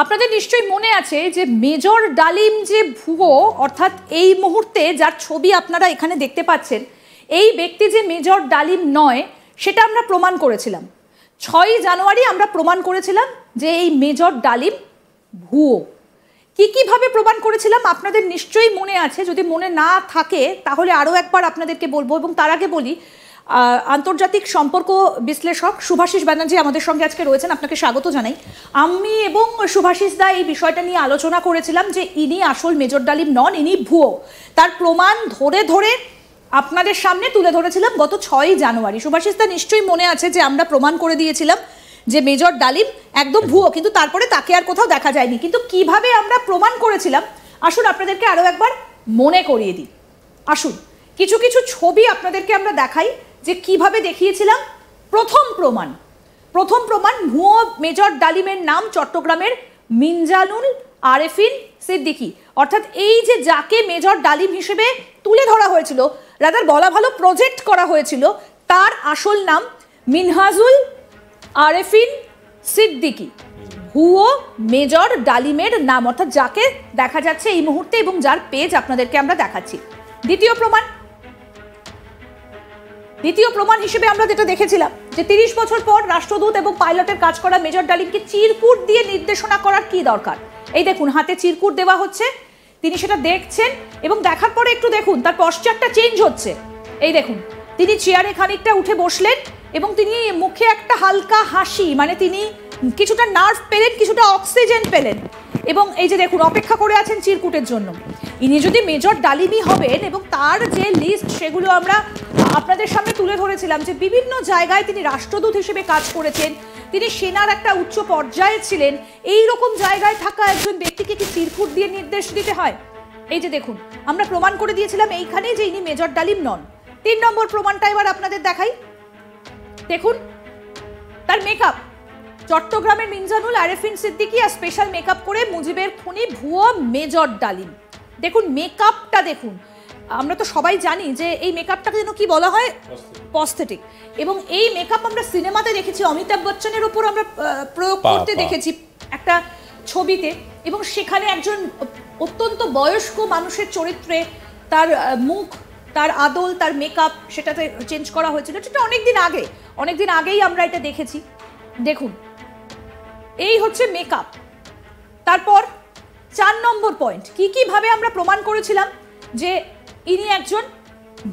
আপনাদের নিশ্চয়ই মনে আছে যে মেজর ডালিম যে ভুয়ো, অর্থাৎ এই মুহূর্তে যার ছবি আপনারা এখানে দেখতে পাচ্ছেন, এই ব্যক্তি যে মেজর ডালিম নয় সেটা আমরা প্রমাণ করেছিলাম। 6ই জানুয়ারি আমরা প্রমাণ করেছিলাম যে এই মেজর ডালিম ভুয়ো। কীভাবে প্রমাণ করেছিলাম আপনাদের নিশ্চয়ই মনে আছে, যদি মনে না থাকে তাহলে আরও একবার আপনাদেরকে বলবো। এবং তার আগে বলি, আন্তর্জাতিক সম্পর্ক বিশ্লেষক শুভাশিস ব্যানার্জি আমাদের সঙ্গে আজকে রয়েছেন, আপনাকে স্বাগত জানাই। আমি এবং শুভাশিস দা এই বিষয়টা নিয়ে আলোচনা করেছিলাম যে ইনি আসল মেজর ডালিম নন, ইনি ভুয়ো। তার প্রমাণ ধরে ধরে আপনাদের সামনে তুলে ধরেছিলাম গত 6ই জানুয়ারি। শুভাশিস দা নিশ্চয়ই মনে আছে যে আমরা প্রমাণ করে দিয়েছিলাম যে মেজর ডালিম একদম ভুয়ো, কিন্তু তারপরে তাকে আর কোথাও দেখা যায়নি। কিন্তু কিভাবে আমরা প্রমাণ করেছিলাম আসুন আপনাদেরকে আরও একবার মনে করিয়ে দিই। আসুন কিছু কিছু ছবি আপনাদেরকে আমরা দেখাই যে কিভাবে দেখিয়েছিলাম। প্রথম প্রমাণ ভুয়ো মেজর ডালিমের নাম চট্টগ্রামের মিনজানুল আরেফিন সিদ্দিকী, অর্থাৎ এই যে যাকে মেজর ডালিম হিসেবে তুলে ধরা হয়েছিল, রাদার বলা ভালো প্রজেক্ট করা হয়েছিল, তার আসল নাম মিনহাজুল আরেফিন সিদ্দিকী। ভুয়ো মেজর ডালিমের নাম, অর্থাৎ যাকে দেখা যাচ্ছে এই মুহূর্তে এবং যার পেজ আপনাদেরকে আমরা দেখাচ্ছি। দ্বিতীয় প্রমাণ হিসেবে আমরা যেটা দেখেছিলাম যে 30 বছর পর রাষ্ট্রদূত এবং পাইলটের কাজ করা মেজর ডালিমকে চিরকুট দিয়ে নির্দেশনা করার কি দরকার। এই দেখুন হাতে চিরকুট দেওয়া হচ্ছে, তিনি সেটা দেখছেন এবং দেখার পরে একটু দেখুন তার পশ্চারটা চেঞ্জ হচ্ছে। এই দেখুন তিনি চেয়ারে খানিকটা উঠে বসলেন এবং তিনি মুখে একটা হালকা হাসি, মানে তিনি কিছুটা নার্ভ পেলেন, কিছুটা অক্সিজেন পেলেন এবং এই যে দেখুন অপেক্ষা করে আছেন চিরকুটের জন্য। ইনি যদি মেজর ডালিমই হবেন এবং তার যে লিস্ট সেগুলো আমরা আপনাদের সামনে তুলে ধরেছিলাম যে বিভিন্ন জায়গায় তিনি রাষ্ট্রদূত হিসেবে কাজ করেছেন, তিনি সেনার একটা উচ্চ পর্যায়ে ছিলেন, এই রকম জায়গায় থাকা একজন ব্যক্তিকে কি চিরকুট দিয়ে নির্দেশ দিতে হয়? এই যে দেখুন আমরা প্রমাণ করে দিয়েছিলাম এইখানে যে ইনি মেজর ডালিম নন। 3 নম্বর প্রমাণটা এবার আপনাদের দেখাই। দেখুন তার মেকআপ, চট্টগ্রামের মিনজানুল আরেফিন সিদ্দিকী আর স্পেশাল মেকআপ করে মুজিবের খুনি ভুয়ো মেজর ডালিম। দেখুন মেকআপটা দেখুন, আমরা তো সবাই জানি যে এই মেকআপটাকে যেন কি বলা হয়, প্রস্থেটিক। এবং এই মেকআপ আমরা সিনেমাতে দেখেছি, অমিতাভ বচ্চনের ওপর আমরা প্রয়োগ করতে দেখেছি একটা ছবিতে, এবং সেখানে একজন অত্যন্ত বয়স্ক মানুষের চরিত্রে তার মুখ, তার আদল, তার মেকআপ সেটাতে চেঞ্জ করা হয়েছিল। সেটা অনেকদিন আগেই আমরা এটা দেখেছি। দেখুন এই হচ্ছে মেকআপ। তারপর 4 নম্বর পয়েন্ট, কিভাবে আমরা প্রমাণ করেছিলাম যে ইনি একজন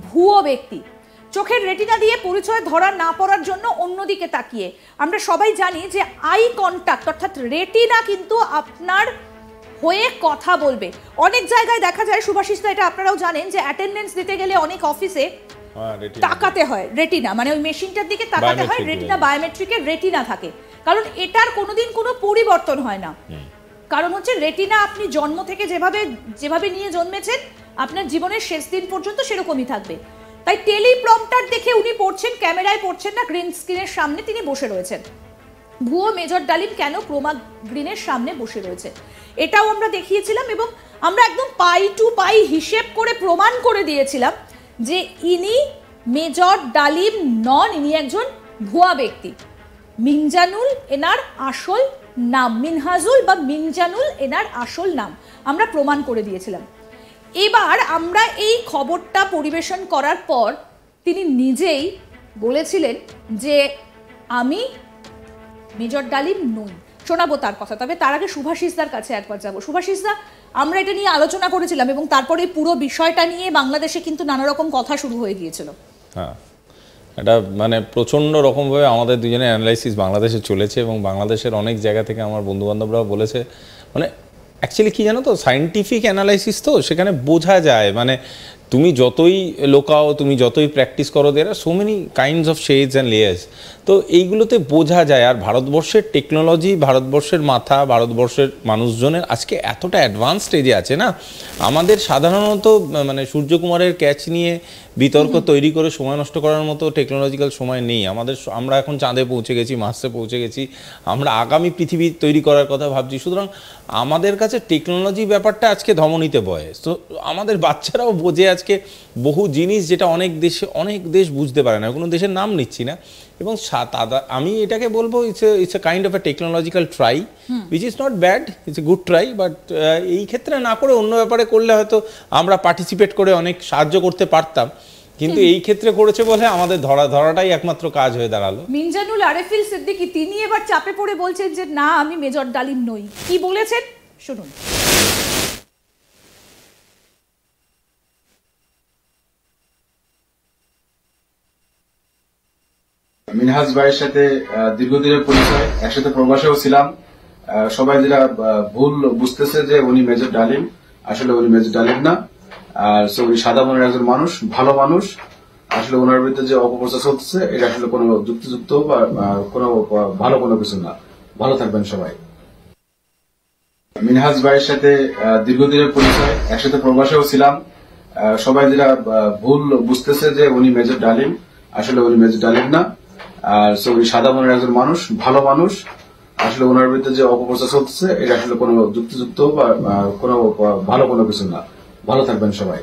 ভুয়ো ব্যক্তি। চোখের রেটিনা দিয়ে পরিচয় ধরা না পড়ার জন্য অন্যদিকে তাকিয়ে। আমরা সবাই জানি যে আই কন্ট্যাক্ট অর্থাৎ রেটিনা কিন্তু আপনার হয়ে কথা বলবে। অনেক জায়গায় দেখা যায় শুভাশিস দা, এটা আপনারাও জানেন যে অ্যাটেন্ডেন্স দিতে গেলে অনেক অফিসে তাকাতে হয় রেটিনা, মানে ওই মেশিনটার দিকে তাকাতে হয়, রেটিনা বায়োমেট্রিকের রেটিনা থাকে, কারণ এটার কোনোদিন কোনো পরিবর্তন হয় না। কারণ হচ্ছে রেটিনা আপনি জন্ম থেকে যেভাবে নিয়ে জন্মেছেন আপনার জীবনের শেষ দিন পর্যন্ত সেরকমই থাকবে। তাই টেলিপ্রম্পটার দেখে উনি পড়ছেন, ক্যামেরায় পড়ছেন না, গ্রিন স্ক্রিনের সামনে তিনি বসে রয়েছেন। ভুয়ো মেজর ডালিম কেন ক্রোমা গ্রিনের সামনে বসে রয়েছে এটাও আমরা দেখিয়েছিলাম এবং আমরা একদম পাই টু পাই হিসেব করে প্রমাণ করে দিয়েছিলাম যে ইনি মেজর ডালিম নন, ইনি একজন ভুয়া ব্যক্তি। মিনজানুল এনার আসল নাম, মিনহাজুল বা মিনজানুল এনার আসল নাম আমরা প্রমাণ করে দিয়েছিলাম। এবার আমরা এই খবরটা পরিবেশন করার পর তিনি নিজেই বলেছিলেন যে আমি মেজর ডালিম নই। শোনাবো তার কথা, তবে তার আগে শুভাশিস দার কাছে একবার যাবো। শুভাশিস দা, আমরা এটা নিয়ে আলোচনা করেছিলাম এবং তারপরে পুরো বিষয়টা নিয়ে বাংলাদেশে কিন্তু নানা রকম কথা শুরু হয়ে গিয়েছিল। হ্যাঁ, এটা মানে প্রচণ্ড রকমভাবে আমাদের দুজনের অ্যানালাইসিস বাংলাদেশে চলেছে এবং বাংলাদেশের অনেক জায়গা থেকে আমার বন্ধুবান্ধবরাও বলেছে, মানে অ্যাকচুয়ালি কী জানো তো, সায়েন্টিফিক অ্যানালাইসিস তো সেখানে বোঝা যায়, মানে তুমি যতই লোকাও, তুমি যতই প্র্যাকটিস করো, there are so many kinds of shades and layers, তো এইগুলোতে বোঝা যায়। আর ভারতবর্ষের টেকনোলজি, ভারতবর্ষের মাথা, ভারতবর্ষের মানুষজনের আজকে এতটা অ্যাডভান্স স্টেজে আছে না, আমাদের সাধারণত মানে সূর্যকুমারের ক্যাচ নিয়ে বিতর্ক তৈরি করে সময় নষ্ট করার মতো টেকনোলজিক্যাল সময় নেই আমাদের। আমরা এখন চাঁদে পৌঁছে গেছি, মার্সে পৌঁছে গেছি, আমরা আগামী পৃথিবী তৈরি করার কথা ভাবছি। সুতরাং আমাদের কাছে টেকনোলজি ব্যাপারটা আজকে ধমনীতে বয়ে, তো আমাদের বাচ্চারাও বোঝে আছে আজকে বহু জিনিস যেটা অনেক দেশ বুঝতে পারে না, কোনো দেশের নাম নিচ্ছি না, এবং আমি এটাকে বলবো it's a kind of A technological try which is not bad, it's a good try, but এই ক্ষেত্রে না করে অন্য ব্যাপারে করলে হয়তো আমরা পার্টিসিপেট করে অনেক সাহায্য করতে পারতাম, কিন্তু এই ক্ষেত্রে করেছে বলে আমাদের ধরাটাই একমাত্র কাজ হয়ে দাঁড়ালো। মিনজানুল আরেফিল সিদ্দিকী তিনি এবার চাপে পড়ে বলছেন যে না আমি মেজর ডালিম নই, কি বলেছেন শুনুন। মিনহাজ ভাইয়ের সাথে দীর্ঘদিনের পরিচয়, একসাথে প্রবাসেও ছিলাম। সবাই যেটা ভুল বুঝতেছে যে উনি মেজর ডালিম, আসলে উনি মেজর ডালিম না। আর উনি সাদা মনের একজন মানুষ, ভালো মানুষ। আসলে ওনার বিরুদ্ধে যে অপপ্রচার চলতেছে এটা আসলে কোনো যুক্তিযুক্ত বা কোনো ভালো কোনো কিছু না। ভালো থাকবেন সবাই। মিনহাজ ভাইয়ের সাথে দীর্ঘদিনের পরিচয়, একসাথে প্রবাসেও ছিলাম। সবাই যেটা ভুল বুঝতেছে যে উনি মেজর ডালিম, আসলে উনি মেজর ডালিম না। আর উনি সাদা মনের একজন মানুষ, ভালো মানুষ। আসলে ওনার বিরুদ্ধে যে অপপ্রচার চলতেছে এটা আসলে কোনো যুক্তিযুক্ত বা কোনো ভালো কোনো কিছু না। ভালো থাকবেন সবাই।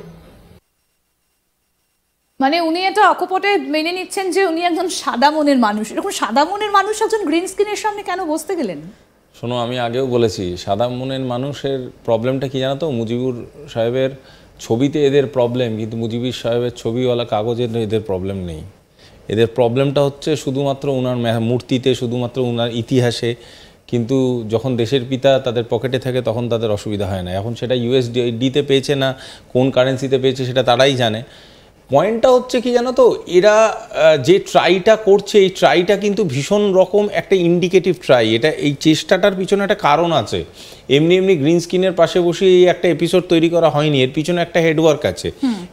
মানে উনি এটা অকপটে মেনে নিচ্ছেন যে উনি একজন সাদা মনের মানুষ। এরকম সাদা মনের মানুষ একজন গ্রিন স্ক্রিনের সামনে কেন বসতে গেলেন? শোনো, আমি আগেও বলেছি সাদা মনের মানুষের প্রবলেমটা কি জানো তো, মুজিবুর সাহেবের ছবিতে এদের প্রবলেম, কিন্তু মুজিবুর সাহেবের ছবিওয়ালা কাগজের এদের প্রবলেম নেই। এদের প্রবলেমটা হচ্ছে শুধুমাত্র ওনার মূর্তিতে, শুধুমাত্র ওনার ইতিহাসে, কিন্তু যখন দেশের পিতা তাদের পকেটে থাকে তখন তাদের অসুবিধা হয় না। এখন সেটা USDতে পেয়েছে না কোন কারেন্সিতে পেয়েছে সেটা তারাই জানে। পয়েন্টটা হচ্ছে কি জানো তো, এরা যে ট্রাইটা করছে এই ট্রাইটা কিন্তু ভীষণ রকম একটা ইন্ডিকেটিভ ট্রাই। এই চেষ্টাটার পিছনে একটা কারণ আছে। এমনি গ্রিন স্ক্রিনের পাশে বসে এই একটা এপিসোড তৈরি করা হয়নি, এর পিছনে একটা হেডওয়ার্ক আছে,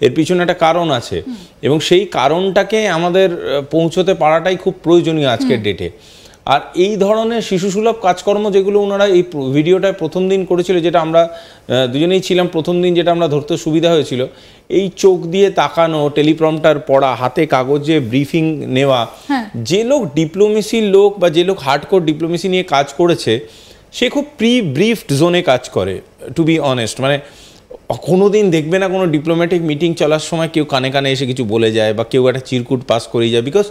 এর পিছনে একটা কারণ আছে, এবং সেই কারণটাকে আমাদের পৌঁছতে পারাটাই খুব প্রয়োজনীয় আজকের ডেটে। আর এই ধরনের শিশুসুলভ কাজকর্ম যেগুলো ওনারা এই ভিডিওটায় প্রথম দিন করেছিল, যেটা আমরা দুজনেই ছিলাম প্রথম দিন, যেটা আমরা ধরতে সুবিধা হয়েছিল, এই চোখ দিয়ে তাকানো, টেলিপ্রম্পটার পড়া, হাতে কাগজে ব্রিফিং নেওয়া, যে লোক ডিপ্লোমেসির লোক বা যে লোক হার্ডকোর ডিপ্লোমেসি নিয়ে কাজ করেছে সে খুব ব্রিফড জোনে কাজ করে, টু বি অনেস্ট। মানে কোনো দিন দেখবে না কোনো ডিপ্লোম্যাটিক মিটিং চলার সময় কেউ কানে কানে এসে কিছু বলে যায় বা কেউ একটা চিরকুট পাস করিয়ে যায়, বিকজ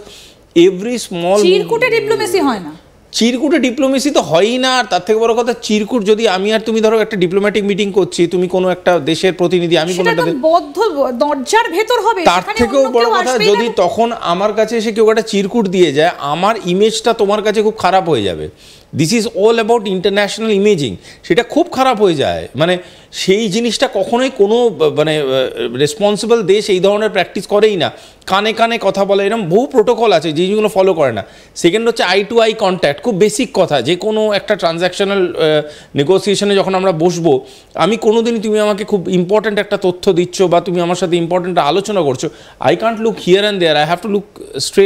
এভরি স্মল চিরকুটে ডিপ্লোমেসি হয় না। চিরকুটে ডিপ্লোমেসি তো হয়ই না। আর তার থেকে বড় কথা, চিরকুট যদি আমি আর তুমি ধরো একটা ডিপ্লোম্যাটিক মিটিং করছি, তুমি কোনো একটা দেশের প্রতিনিধি, আমি কোনো একটা বদ্ধ দরজার ভেতর হবে, তার থেকেও বড় কথা যদি তখন আমার কাছে এসে কেউ একটা চিরকুট দিয়ে যায়, আমার ইমেজটা তোমার কাছে খুব খারাপ হয়ে যাবে। This is all about international imaging, সেটা খুব খারাপ হয়ে যায়। মানে সেই জিনিসটা কখনোই কোনো মানে রেসপন্সিবল দেশ এই ধরনের প্র্যাকটিস করেই না। কানে কানে কথা বলে, এরকম বহু প্রোটোকল আছে যেগুলো ফলো করে না। সেকেন্ড হচ্ছে আই টু আই কন্ট্যাক্ট, খুব বেসিক কথা। যে কোনো একটা ট্রানজ্যাকশনাল নেগোসিয়েশনে যখন আমরা বসবো, আমি কোনো দিনই তুমি আমাকে খুব ইম্পর্ট্যান্ট একটা তথ্য দিচ্ছ বা তুমি আমার সাথে ইম্পর্ট্যান্ট আলোচনা করছো, I can't look here and there, I have to look straight.